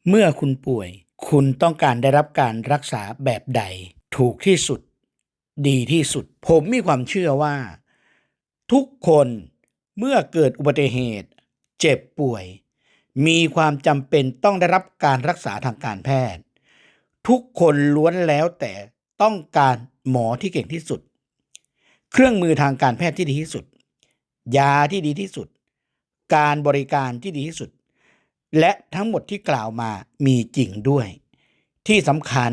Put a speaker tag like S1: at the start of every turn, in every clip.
S1: เมื่อคุณป่วยคุณต้องการได้รับการรักษาแบบใดถูกที่สุดดีที่สุดผมมีความเชื่อว่าทุกคนเมื่อเกิดอุบัติเหตุเจ็บป่วยมีความจำเป็นต้องได้รับการรักษาทางการแพทย์ทุกคนล้วนแล้วแต่ต้องการหมอที่เก่งที่สุดเครื่องมือทางการแพทย์ที่ดีที่สุดยาที่ดีที่สุดการบริการที่ดีที่สุดและทั้งหมดที่กล่าวมามีจริงด้วยที่สำคัญ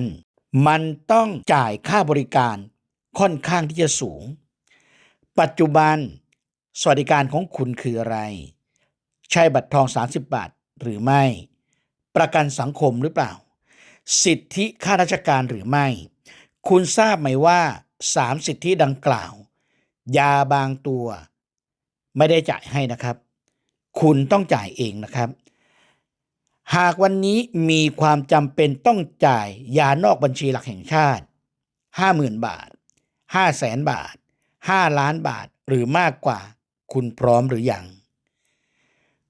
S1: มันต้องจ่ายค่าบริการค่อนข้างที่จะสูงปัจจุบันสวัสดิการของคุณคืออะไรใช่บัตรทอง30 บาทหรือไม่ประกันสังคมหรือเปล่าสิทธิข้าราชการหรือไม่คุณทราบไหมว่า3สิทธิดังกล่าวยาบางตัวไม่ได้จ่ายให้นะครับคุณต้องจ่ายเองนะครับหากวันนี้มีความจำเป็นต้องจ่ายยานอกบัญชีหลักแห่งชาติ 50,000 บาท 500,000 บาท 5 ล้านบาทหรือมากกว่าคุณพร้อมหรือยัง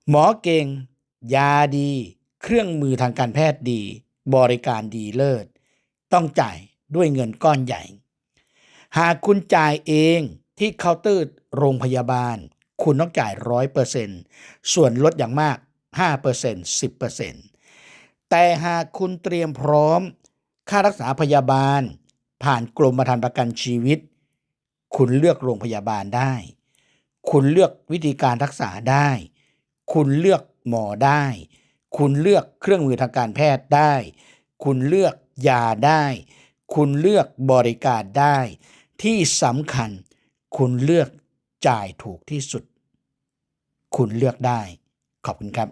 S1: หมอเก่งยาดีเครื่องมือทางการแพทย์ดีบริการดีเลิศต้องจ่ายด้วยเงินก้อนใหญ่หากคุณจ่ายเองที่เคาน์เตอร์โรงพยาบาลคุณต้องจ่าย 100% ส่วนลดอย่างมาก 5% 10%แต่หากคุณเตรียมพร้อมค่ารักษาพยาบาลผ่านกรมธรรม์ประกันชีวิตคุณเลือกโรงพยาบาลได้คุณเลือกวิธีการรักษาได้คุณเลือกหมอได้คุณเลือกเครื่องมือทางการแพทย์ได้คุณเลือกยาได้คุณเลือกบริการได้ที่สำคัญคุณเลือกจ่ายถูกที่สุดคุณเลือกได้ขอบคุณครับ